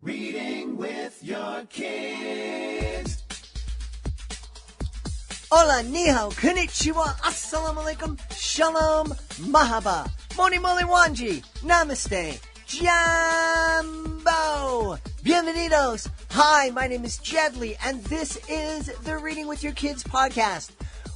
Reading with your kids. Hola, ni hao, konnichiwa, assalamu alaikum, shalom, mahaba, moni moli wanji, namaste, jambo, bienvenidos. Hi, my name is Jedley, and this is the Reading with Your Kids podcast.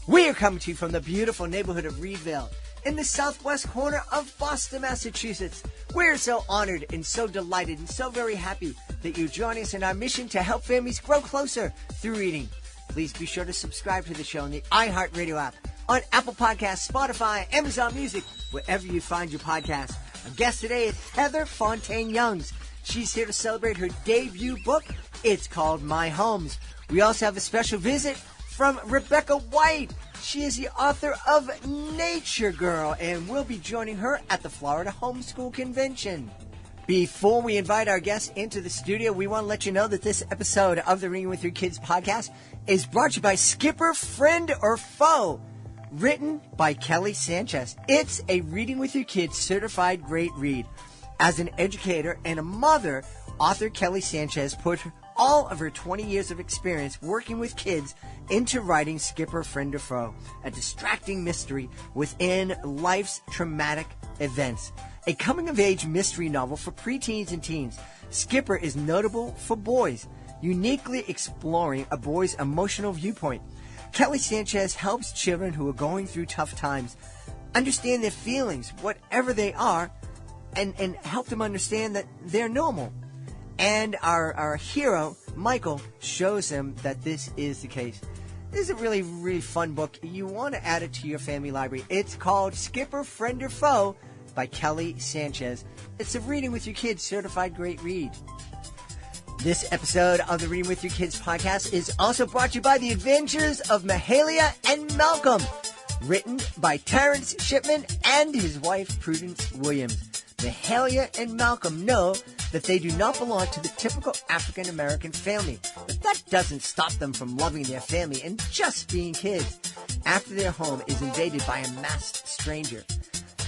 We are coming to you from the beautiful neighborhood of Reedville, in the southwest corner of Boston, Massachusetts. We're so honored and so delighted and so very happy that you're joining us in our mission to help families grow closer through reading. Please be sure to subscribe to the show on the iHeartRadio app, on Apple Podcasts, Spotify, Amazon Music, wherever you find your podcasts. Our guest today is Heather Fontaine Youngs. She's here to celebrate her debut book. It's called My Homes. We also have a special visit from Rebecca White. She is the author of Nature Girl, and we'll be joining her at the Florida Homeschool Convention. Before we invite our guests into the studio, we want to let you know that this episode of the Reading with Your Kids podcast is brought to you by Skipper, Friend, or Foe, written by Kelly Sanchez. It's a Reading with Your Kids certified great read. As an educator and a mother, author Kelly Sanchez put all of her 20 years of experience working with kids into writing Skipper, Friend, or Foe, a distracting mystery within life's traumatic events. A coming-of-age mystery novel for preteens and teens, Skipper is notable for boys, uniquely exploring a boy's emotional viewpoint. Kelly Sanchez helps children who are going through tough times understand their feelings, whatever they are, and help them understand that they're normal. And our hero, Michael, shows them that this is the case. This is a really, really fun book. You want to add it to your family library. It's called Skipper, Friend, or Foe by Kelly Sanchez. It's a Reading with Your Kids certified great read. This episode of the Reading with Your Kids podcast is also brought to you by The Adventures of Mahalia and Malcolm, written by Terrence Shipman and his wife, Prudence Williams. Mahalia and Malcolm know that they do not belong to the typical African-American family, but that doesn't stop them from loving their family and just being kids. After their home is invaded by a masked stranger,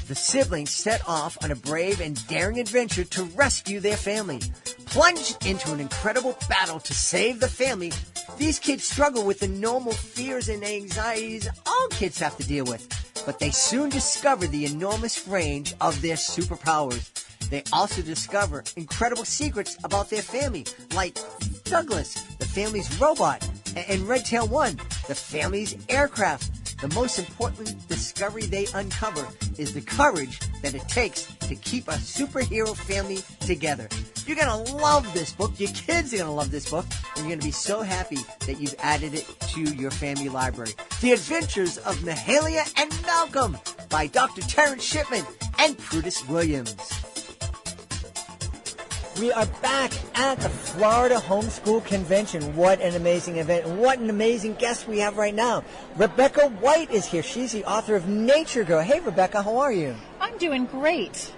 the siblings set off on a brave and daring adventure to rescue their family. Plunged into an incredible battle to save the family, these kids struggle with the normal fears and anxieties all kids have to deal with, but they soon discover the enormous range of their superpowers. They also discover incredible secrets about their family, like Douglas, the family's robot, and Redtail 1, the family's aircraft. The most important discovery they uncover is the courage that it takes to keep a superhero family together. You're going to love this book. Your kids are going to love this book. And you're going to be so happy that you've added it to your family library. The Adventures of Mahalia and Malcolm by Dr. Terrence Shipman and Prudence Williams. We are back at the Florida Homeschool Convention. What an amazing event. And what an amazing guest we have right now. Rebecca White is here. She's the author of Nature Girl. Hey, Rebecca, how are you? I'm doing great.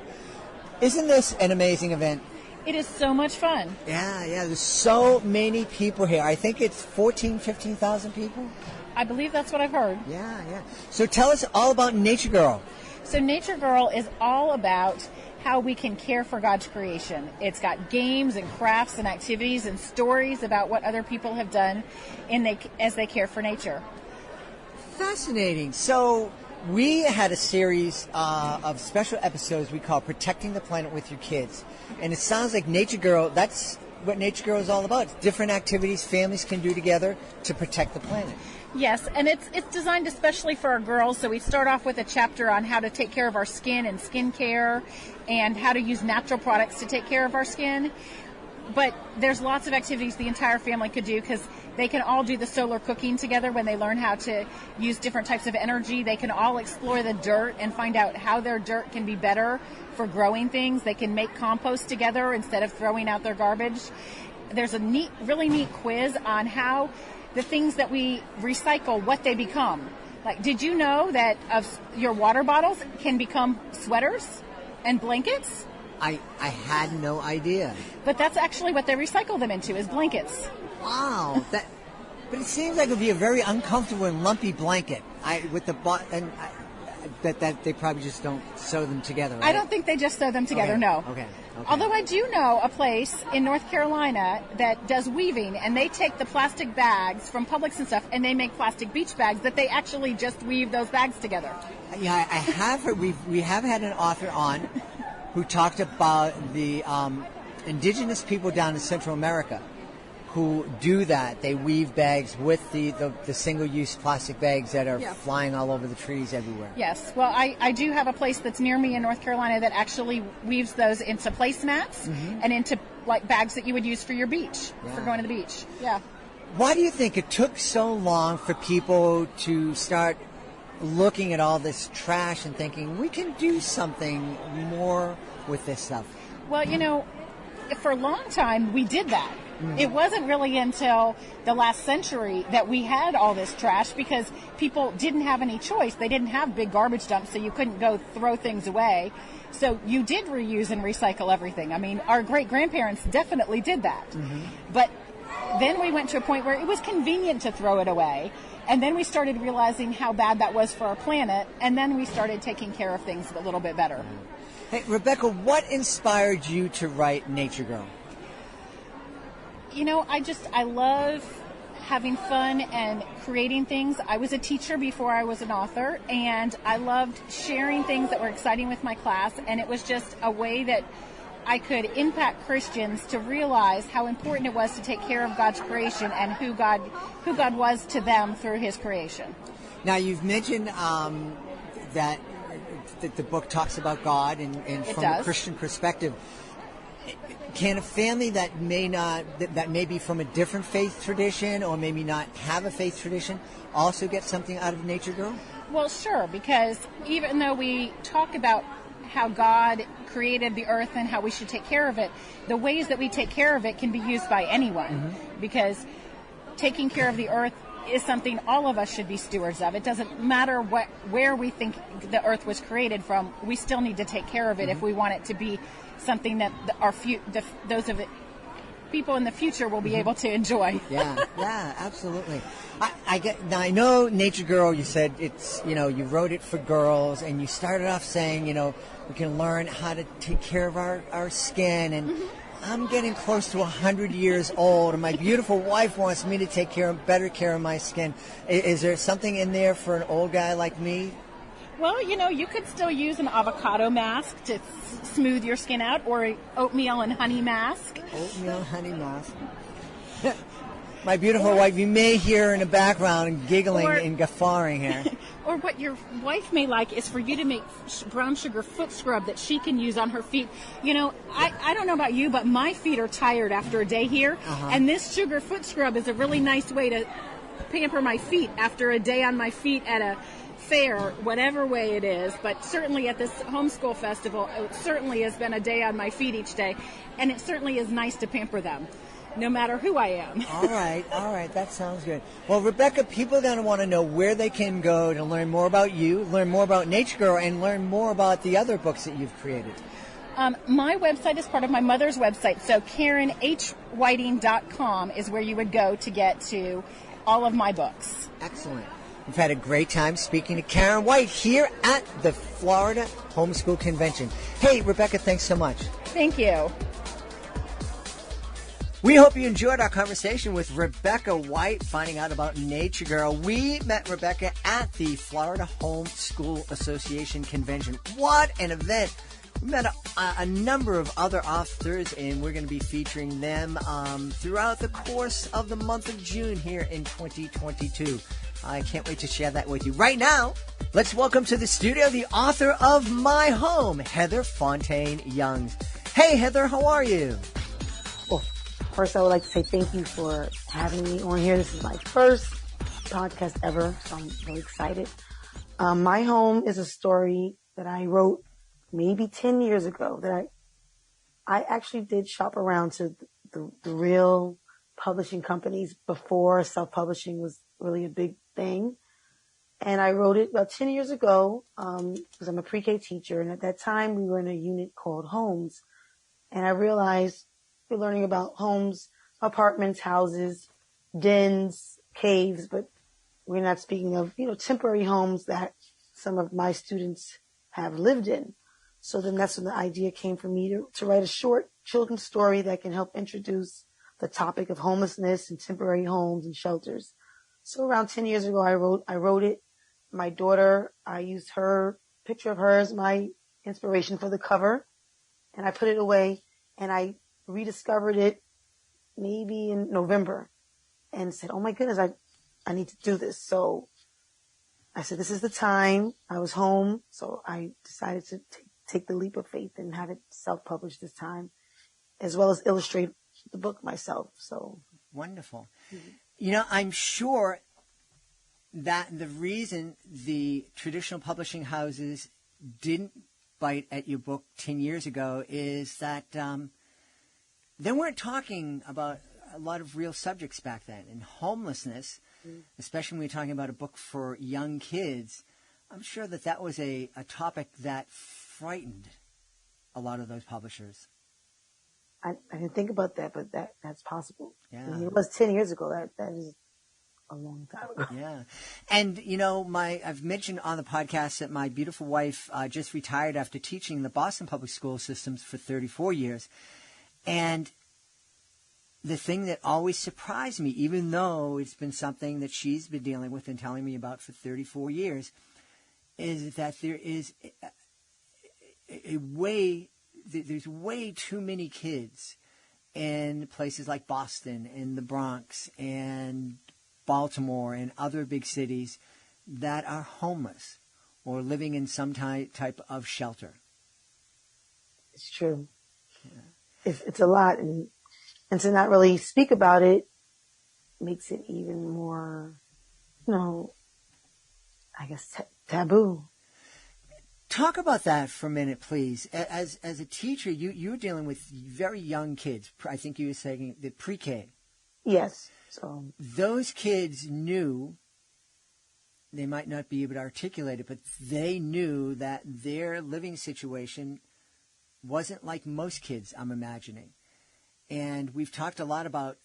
Isn't this an amazing event? It is so much fun. Yeah. There's so many people here. I think it's 15,000 people. I believe that's what I've heard. Yeah. So tell us all about Nature Girl. So Nature Girl is all about how we can care for God's creation. It's got games and crafts and activities and stories about what other people have done as they care for nature. Fascinating. So we had a series of special episodes we call Protecting the Planet with Your Kids. And it sounds like Nature Girl, that's what Nature Girl is all about. It's different activities families can do together to protect the planet. Yes, and it's designed especially for our girls. So we start off with a chapter on how to take care of our skin and skincare and how to use natural products to take care of our skin. But there's lots of activities the entire family could do because they can all do the solar cooking together when they learn how to use different types of energy. They can all explore the dirt and find out how their dirt can be better for growing things. They can make compost together instead of throwing out their garbage. There's a really neat quiz on how the things that we recycle, what they become. Like, did you know that your water bottles can become sweaters and blankets? I had no idea. But that's actually what they recycle them into, is blankets. Wow. But it seems like it would be a very uncomfortable and lumpy blanket. that they probably just don't sew them together, right? I don't think they just sew them together, Okay. no. Okay. Although I do know a place in North Carolina that does weaving, and they take the plastic bags from Publix and stuff, and they make plastic beach bags that they actually just weave those bags together. Yeah, I have heard, we have had an author on who talked about the indigenous people down in Central America who do that. They weave bags with the single-use plastic bags that are flying all over the trees everywhere. Yes. Well, I do have a place that's near me in North Carolina that actually weaves those into placemats and into like bags that you would use for your beach, for going to the beach. Yeah. Why do you think it took so long for people to start looking at all this trash and thinking, we can do something more with this stuff? Well, for a long time, we did that. It wasn't really until the last century that we had all this trash because people didn't have any choice. They didn't have big garbage dumps, so you couldn't go throw things away. So you did reuse and recycle everything. I mean, our great-grandparents definitely did that. But then we went to a point where it was convenient to throw it away. And then we started realizing how bad that was for our planet. And then we started taking care of things a little bit better. Hey, Rebecca, what inspired you to write Nature Girl? I love having fun and creating things. I was a teacher before I was an author, and I loved sharing things that were exciting with my class, and it was just a way that I could impact Christians to realize how important it was to take care of God's creation and who God was to them through His creation. Now, you've mentioned that the book talks about God and from a Christian perspective. Can a family that may be from a different faith tradition or maybe not have a faith tradition also get something out of Nature Girl? Well, sure, because even though we talk about how God created the earth and how we should take care of it, the ways that we take care of it can be used by anyone, because taking care of the earth is something all of us should be stewards of. It doesn't matter where we think the earth was created from. We still need to take care of it if we want it to be something that those of it people in the future will be able to enjoy. Yeah, absolutely. I know Nature Girl, you said it's, you wrote it for girls, and you started off saying, we can learn how to take care of our skin, and I'm getting close to 100 years old, and my beautiful wife wants me to take better care of my skin. Is there something in there for an old guy like me? Well, you could still use an avocado mask to smooth your skin out, or an oatmeal and honey mask. Oatmeal and honey mask. My beautiful wife, you may hear in the background giggling and guffawing here. Or what your wife may like is for you to make brown sugar foot scrub that she can use on her feet. I don't know about you, but my feet are tired after a day here. And this sugar foot scrub is a really nice way to pamper my feet after a day on my feet at a fair, whatever way it is. But certainly at this homeschool festival, it certainly has been a day on my feet each day. And it certainly is nice to pamper them, no matter who I am. All right. That sounds good. Well, Rebecca, people are going to want to know where they can go to learn more about you, learn more about Nature Girl, and learn more about the other books that you've created. My website is part of my mother's website, so KarenHWhiting.com is where you would go to get to all of my books. Excellent. We've had a great time speaking to Karen White here at the Florida Homeschool Convention. Hey, Rebecca, thanks so much. Thank you. We hope you enjoyed our conversation with Rebecca White, finding out about Nature Girl. We met Rebecca at the Florida Homeschool Association Convention. What an event. We met a number of other authors, and we're going to be featuring them throughout the course of the month of June here in 2022. I can't wait to share that with you. Right now, let's welcome to the studio the author of My Home, Heather Fontaine Youngs. Hey, Heather, how are you? Well, first I would like to say thank you for having me on here. This is my first podcast ever, so I'm really excited. My Home is a story that I wrote maybe 10 years ago that I actually did shop around to the real publishing companies before self-publishing was really a big thing. And I wrote it about 10 years ago because I'm a pre-K teacher. And at that time, we were in a unit called Homes. And I realized we're learning about homes, apartments, houses, dens, caves, but we're not speaking of, temporary homes that some of my students have lived in. So then that's when the idea came for me to write a short children's story that can help introduce the topic of homelessness and temporary homes and shelters. So around 10 years ago, I wrote it. My daughter, I used her picture of her as my inspiration for the cover, and I put it away, and I rediscovered it maybe in November and said, oh my goodness, I need to do this. So I said, this is the time. I was home, so I decided to take the leap of faith and have it self-published this time, as well as illustrate the book myself. So wonderful. I'm sure that the reason the traditional publishing houses didn't bite at your book 10 years ago is that they weren't talking about a lot of real subjects back then. And homelessness, especially when you're talking about a book for young kids, I'm sure that was a topic that frightened a lot of those publishers. I didn't think about that, but that's possible. Yeah. I mean, it was 10 years ago. That is a long time ago. Yeah. And, I've mentioned on the podcast that my beautiful wife just retired after teaching the Boston public school systems for 34 years. And the thing that always surprised me, even though it's been something that she's been dealing with and telling me about for 34 years, is that there is there's way too many kids in places like Boston and the Bronx and Baltimore and other big cities that are homeless or living in some type of shelter. It's true. Yeah. It's a lot, and to not really speak about it makes it even more, I guess taboo. Talk about that for a minute, please. As a teacher, you're dealing with very young kids. I think you were saying the pre-K. Yes. So those kids knew, they might not be able to articulate it, but they knew that their living situation wasn't like most kids, I'm imagining. And we've talked a lot about,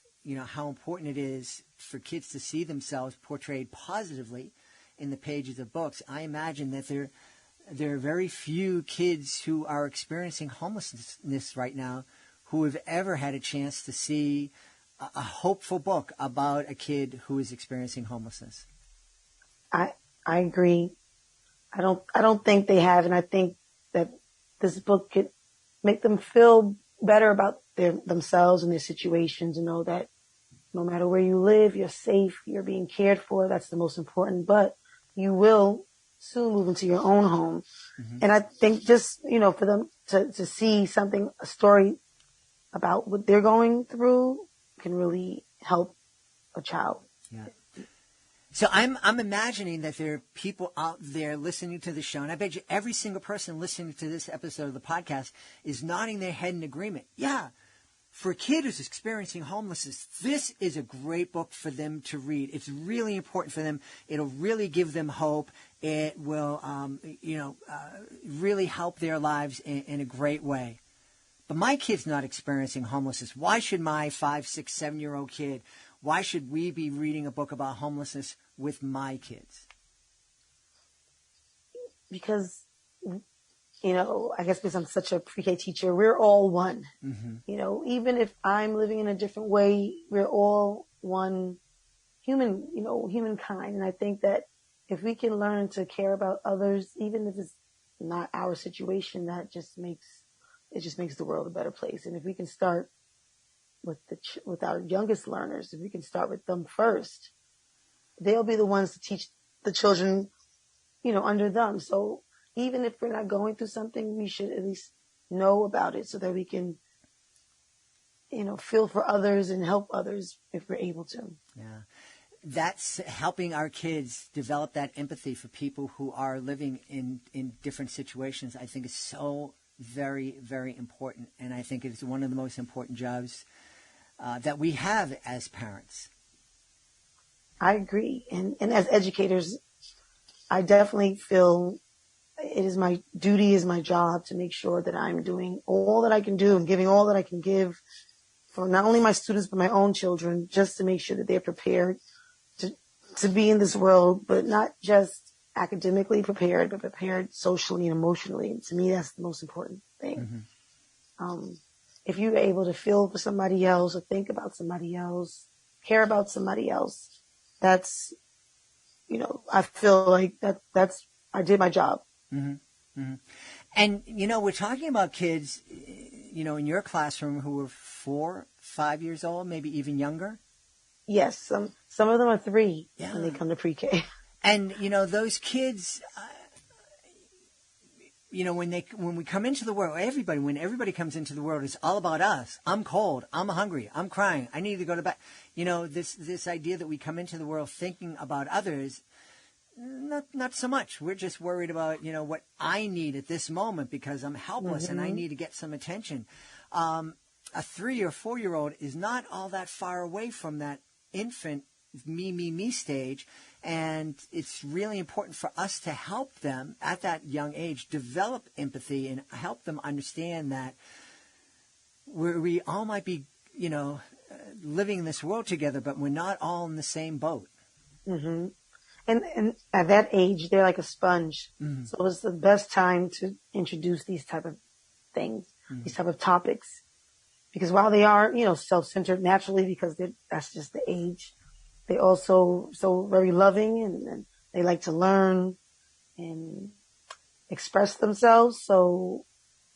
how important it is for kids to see themselves portrayed positively in the pages of books. I imagine that there are very few kids who are experiencing homelessness right now who have ever had a chance to see a hopeful book about a kid who is experiencing homelessness. I agree. I don't think they have, and I think that this book could make them feel better about themselves and their situations, and know that no matter where you live, you're safe, you're being cared for. That's the most important. But you will soon move into your own home. Mm-hmm. And I think just, for them to see something, a story about what they're going through can really help a child. Yeah. So I'm imagining that there are people out there listening to the show, and I bet you every single person listening to this episode of the podcast is nodding their head in agreement. Yeah. For a kid who's experiencing homelessness, this is a great book for them to read. It's really important for them. It'll really give them hope. It will, really help their lives in a great way. But my kid's not experiencing homelessness. Why should my 5, 6, 7-year-old kid, why should we be reading a book about homelessness with my kids? Because, I guess because I'm such a pre-K teacher, we're all one. Mm-hmm. Even if I'm living in a different way, we're all one humankind. And I think that if we can learn to care about others, even if it's not our situation, that just makes the world a better place. And if we can start with our youngest learners, if we can start with them first, they'll be the ones to teach the children, under them. So even if we're not going through something, we should at least know about it so that we can, feel for others and help others if we're able to. Yeah. That's helping our kids develop that empathy for people who are living in different situations. I think is so very, very important. And I think it's one of the most important jobs that we have as parents. I agree. And as educators, I definitely feel it is my duty, is my job to make sure that I'm doing all that I can do and giving all that I can give for not only my students, but my own children, just to make sure that they're prepared to be in this world, but not just academically prepared, but prepared socially and emotionally. And to me, that's the most important thing. If you're able to feel for somebody else or think about somebody else, care about somebody else, that's, I feel like I did my job. And, we're talking about kids, in your classroom who were 4, 5 years old, maybe even younger. Yes. Some of them are 3 when they come to pre-K. And, those kids, when we come into the world, when everybody comes into the world, it's all about us. I'm cold. I'm hungry. I'm crying. I need to go to bed. This idea that we come into the world thinking about others, not so much. We're just worried about, what I need at this moment because I'm helpless and I need to get some attention. A 3 or 4-year-old is not all that far away from that infant me stage. And it's really important for us to help them at that young age develop empathy and help them understand that we all might be, living in this world together, but we're not all in the same boat. Mm-hmm. And at that age, they're like a sponge. So it's the best time to introduce these type of things, these type of topics. Because while they are, self-centered naturally because that's just the age, they also so very loving and they like to learn and express themselves. So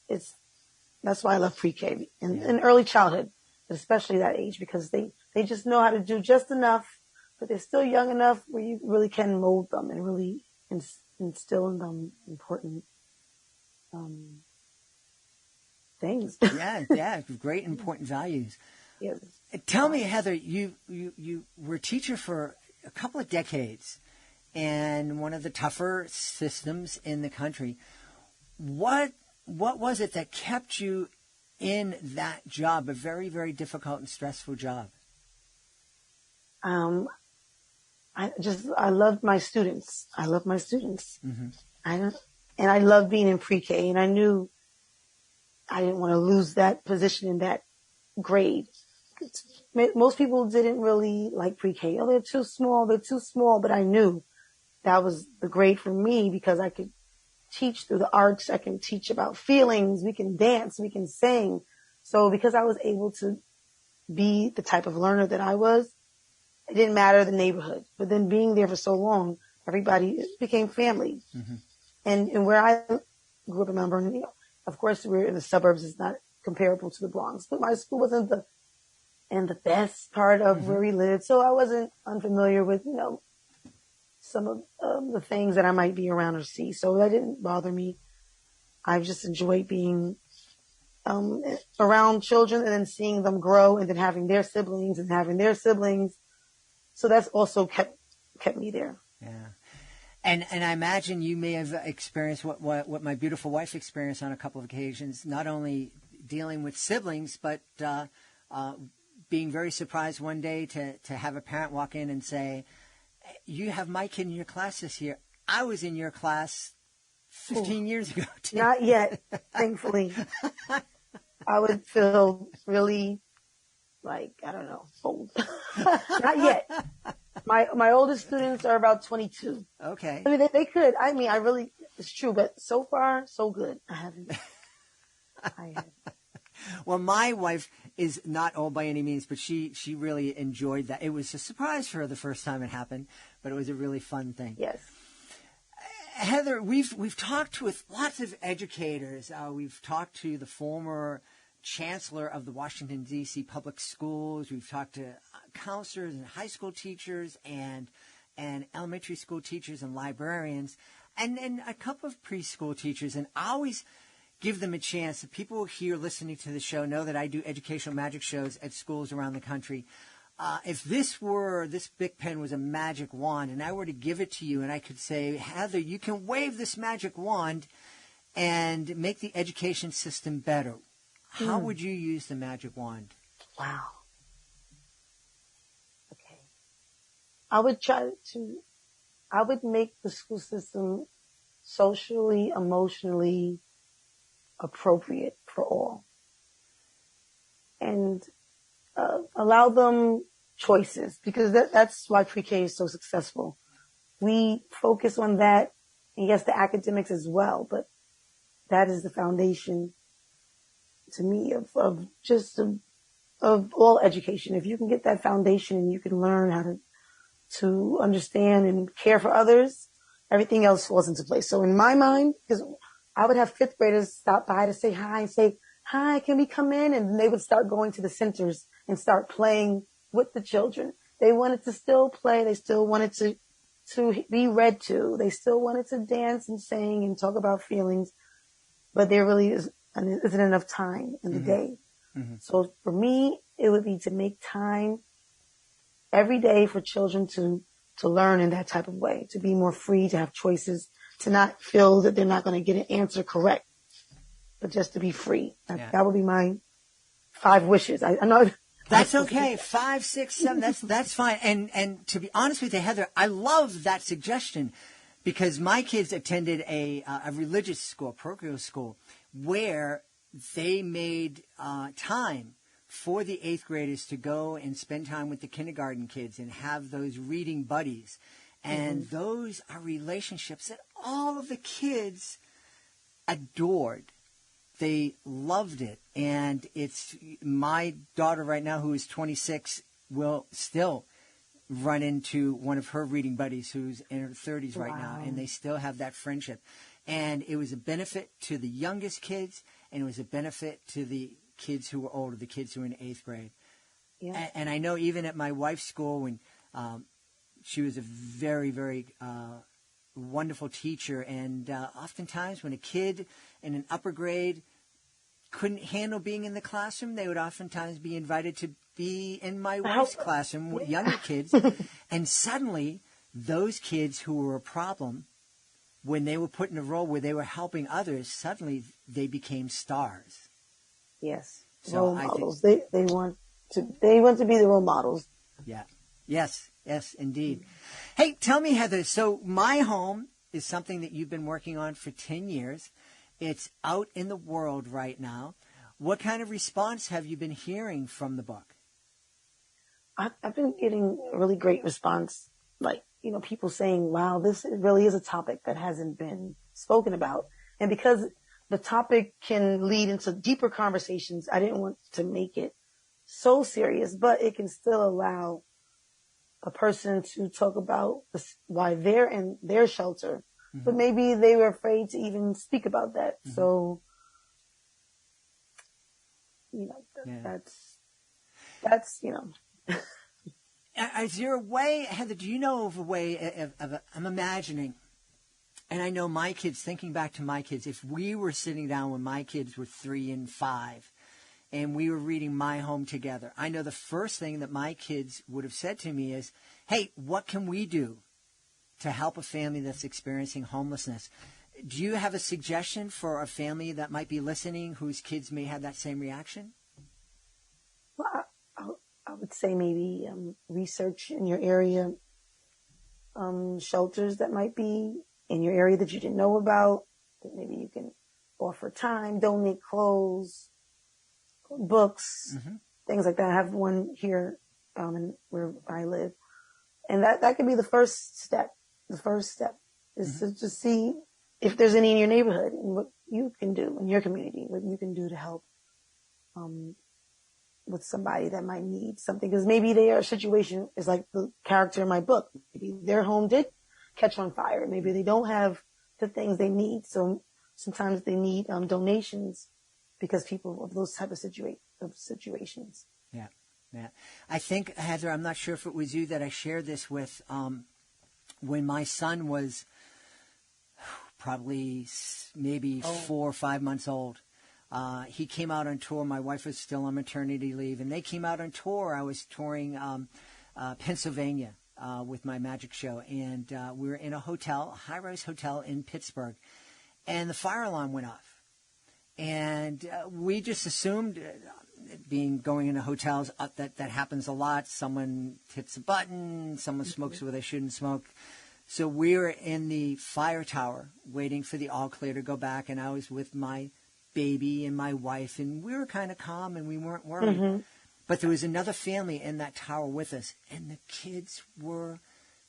that's why I love pre-K and early childhood, especially that age, because they just know how to do just enough, but they're still young enough where you really can mold them and really instill in them important things. Yeah, great important values. Yes. Tell me, Heather, you were a teacher for a couple of decades and one of the tougher systems in the country. What was it that kept you in that job, a very, very difficult and stressful job? I loved my students. I love my students. And I love being in pre-K, and I knew I didn't want to lose that position in that grade. Most people didn't really like pre-K. Oh, they're too small. But I knew that was the grade for me because I could teach through the arts. I can teach about feelings. We can dance. We can sing. So because I was able to be the type of learner that I was, it didn't matter the neighborhood. But then being there for so long, everybody became family. And where I grew up in Mount Vernon, of course, we're in the suburbs. It's not comparable to the Bronx. But my school wasn't in the best part of where we lived. So I wasn't unfamiliar with, some of the things that I might be around or see. So that didn't bother me. I just enjoyed being around children and then seeing them grow and then having their siblings and having their siblings. So that's also kept me there. Yeah. And I imagine you may have experienced what my beautiful wife experienced on a couple of occasions, not only dealing with siblings, but being very surprised one day to have a parent walk in and say, you have my kid in your class this year. I was in your class 15 years ago, too. Not yet, thankfully. I would feel really old. Not yet. My oldest students are about 22. Okay. I mean, they could. I mean, it's true, but so far, so good. I haven't. Well, my wife is not old by any means, but she really enjoyed that. It was a surprise for her the first time it happened, but it was a really fun thing. Yes. Heather, we've talked with lots of educators. We've talked to the former chancellor of the Washington, D.C. public schools. We've talked to counselors and high school teachers and elementary school teachers and librarians and a couple of preschool teachers. And I always give them a chance. The people here listening to the show know that I do educational magic shows at schools around the country. If this Bic pen was a magic wand and I were to give it to you and I could say, Heather, you can wave this magic wand and make the education system better, how would you use the magic wand? Wow. Okay. I would make the school system socially, emotionally appropriate for all. And allow them choices, because that's why pre-K is so successful. we focus on that, and yes, the academics as well, but that is the foundation to me of all education. If you can get that foundation and you can learn how to understand and care for others, everything else falls into place. So in my mind, because I would have fifth graders stop by to say hi and say, hi, can we come in? And they would start going to the centers and start playing with the children. They wanted to still play. They still wanted to be read to. They still wanted to dance and sing and talk about feelings. But there really isn't enough time in the day. Mm-hmm. So for me, it would be to make time every day for children to learn in that type of way, to be more free, to have choices, to not feel that they're not going to get an answer correct, but just to be free. That would be my 5 wishes. I know. That's okay. 5, 6, 7. That's fine. And to be honest with you, Heather, I love that suggestion because my kids attended a religious school, parochial school, where they made time for the 8th graders to go and spend time with the kindergarten kids and have those reading buddies. And those are relationships that all of the kids adored. They loved it. And it's my daughter right now, who is 26, will still run into one of her reading buddies who's in her 30s right now. And they still have that friendship. And it was a benefit to the youngest kids, and it was a benefit to the kids who were older, the kids who were in 8th grade. Yeah. And I know even at my wife's school, when she was a very, very wonderful teacher, and oftentimes when a kid in an upper grade couldn't handle being in the classroom, they would oftentimes be invited to be in my wife's classroom with younger kids. And suddenly, those kids who were a problem, when they were put in a role where they were helping others, suddenly they became stars. Yes, so role models. They want to be the role models. Yeah. Yes, indeed. Hey, tell me, Heather, so My Home is something that you've been working on for 10 years. It's out in the world right now. What kind of response have you been hearing from the book? I've been getting a really great response, like, people saying, wow, this really is a topic that hasn't been spoken about. And because the topic can lead into deeper conversations, I didn't want to make it so serious, but it can still allow a person to talk about why they're in their shelter, but maybe they were afraid to even speak about that. So, that's. Is there a way, Heather, do you know of a way I'm imagining, and I know my kids, thinking back to my kids, if we were sitting down when my kids were 3 and 5, and we were reading My Home together, I know the first thing that my kids would have said to me is, hey, what can we do to help a family that's experiencing homelessness? Do you have a suggestion for a family that might be listening whose kids may have that same reaction? Well, I would say maybe research in your area, shelters that might be in your area that you didn't know about, that maybe you can offer time, donate clothes, books, things like that. I have one here where I live. And that could be the first step. The first step is to just see if there's any in your neighborhood and what you can do in your community, what you can do to help with somebody that might need something. Because maybe their situation is like the character in my book. Maybe their home did catch on fire. Maybe they don't have the things they need. So sometimes they need donations because people of those type of situations. Yeah. I think, Heather, I'm not sure if it was you that I shared this with, when my son was probably maybe 4 or 5 months old. He came out on tour. My wife was still on maternity leave, and they came out on tour. I was touring Pennsylvania with my magic show, and we were in a hotel, a high-rise hotel in Pittsburgh, and the fire alarm went off. And we just assumed, going into hotels, that happens a lot. Someone hits a button, someone smokes where they shouldn't smoke. So we were in the fire tower waiting for the all clear to go back, and I was with my baby and my wife, and we were kind of calm and we weren't worried. But there was another family in that tower with us, and the kids were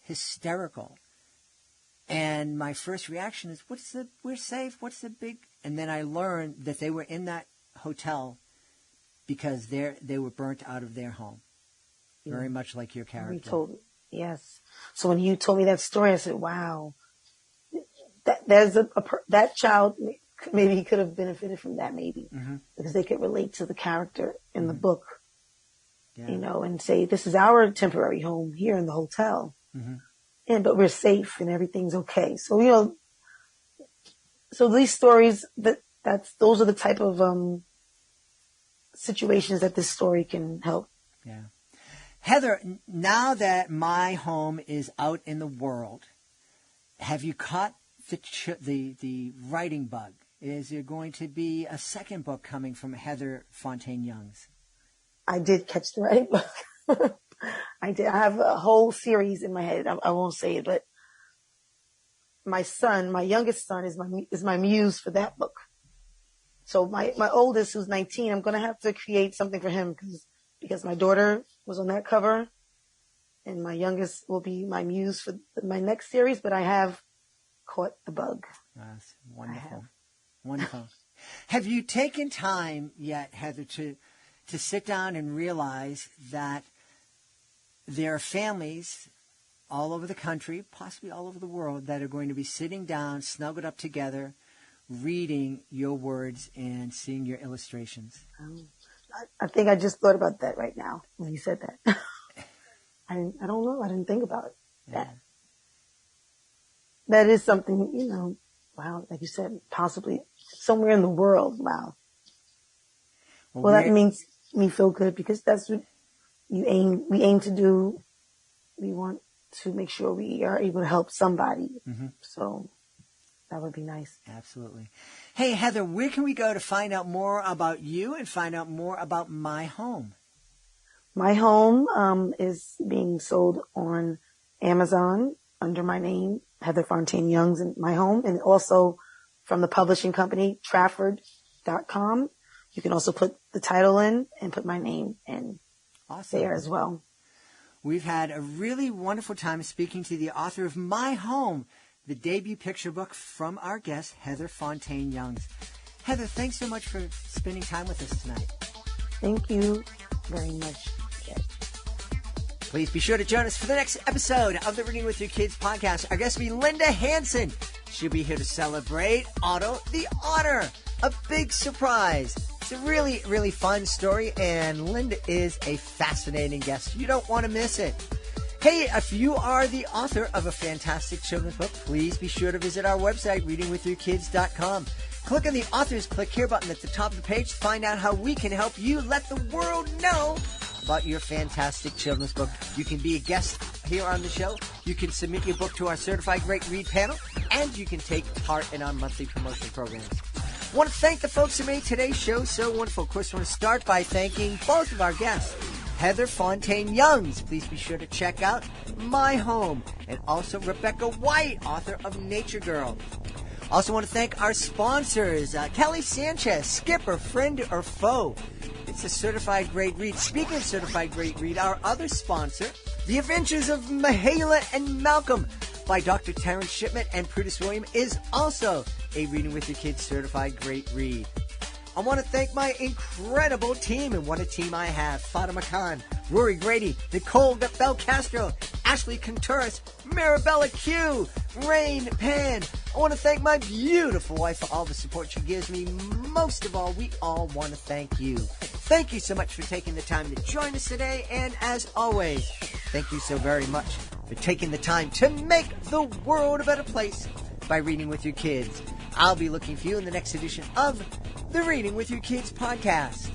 hysterical. And my first reaction is, we're safe, what's the big... And then I learned that they were in that hotel because they were burnt out of their home. Very much like your character. Yes. So when you told me that story, I said, wow, that child, maybe he could have benefited from that maybe. Because they could relate to the character in the book, and say, this is our temporary home here in the hotel. But we're safe and everything's okay. So, so these stories, those are the type of situations that this story can help. Yeah. Heather, now that My Home is out in the world, have you caught the writing bug? Is there going to be a second book coming from Heather Fontaine Youngs? I did catch the writing bug. I did. I have a whole series in my head. I won't say it, but my youngest son, is my muse for that book. So my oldest, who's 19, I'm going to have to create something for him because my daughter was on that cover, and my youngest will be my muse for my next series, but I have caught the bug. That's wonderful. Wonderful. Have you taken time yet, Heather, to sit down and realize that there are families all over the country, possibly all over the world, that are going to be sitting down, snuggled up together, reading your words and seeing your illustrations? I think I just thought about that right now when you said that. I don't know. I didn't think about it. Yeah. That is something, wow, like you said, possibly somewhere in the world. Wow. Well, that makes me feel good because that's what we aim to do. We want to make sure we are able to help somebody. So that would be nice. Absolutely. Hey, Heather, where can we go to find out more about you and find out more about My Home? My Home is being sold on Amazon under my name, Heather Fontaine Youngs, and My Home, and also from the publishing company, Trafford.com. You can also put the title in and put my name in there as well. We've had a really wonderful time speaking to the author of My Home, the debut picture book from our guest, Heather Fontaine Youngs. Heather, thanks so much for spending time with us tonight. Thank you very much, Jed. Please be sure to join us for the next episode of the Reading with Your Kids podcast. Our guest will be Linda Hansen. She'll be here to celebrate Otto the Otter. A big surprise. It's a really, really fun story, and Linda is a fascinating guest. You don't want to miss it. Hey, if you are the author of a fantastic children's book, please be sure to visit our website, readingwithyourkids.com. Click on the Authors Click Here button at the top of the page to find out how we can help you let the world know about your fantastic children's book. You can be a guest here on the show. You can submit your book to our Certified Great Read panel, and you can take part in our monthly promotion programs. I want to thank the folks who made today's show so wonderful. Of course, I want to start by thanking both of our guests, Heather Fontaine Youngs. Please be sure to check out My Home, and also Rebecca White, author of Nature Girl. Also want to thank our sponsors, Kelly Sanchez, Skipper, Friend or Foe. It's a Certified Great Read. Speaking of Certified Great Read, our other sponsor, The Adventures of Mahala and Malcolm by Dr. Terrence Shipman and Prudence William, is also a Reading with Your Kids Certified Great Read. I want to thank my incredible team, and what a team I have. Fatima Khan, Rory Grady, Nicole Belcastro, Ashley Contreras, Marabella Q, Rain Pan. I want to thank my beautiful wife for all the support she gives me. Most of all, we all want to thank you. Thank you so much for taking the time to join us today, and as always, thank you so very much for taking the time to make the world a better place by reading with your kids. I'll be looking for you in the next edition of the Reading with Your Kids podcast.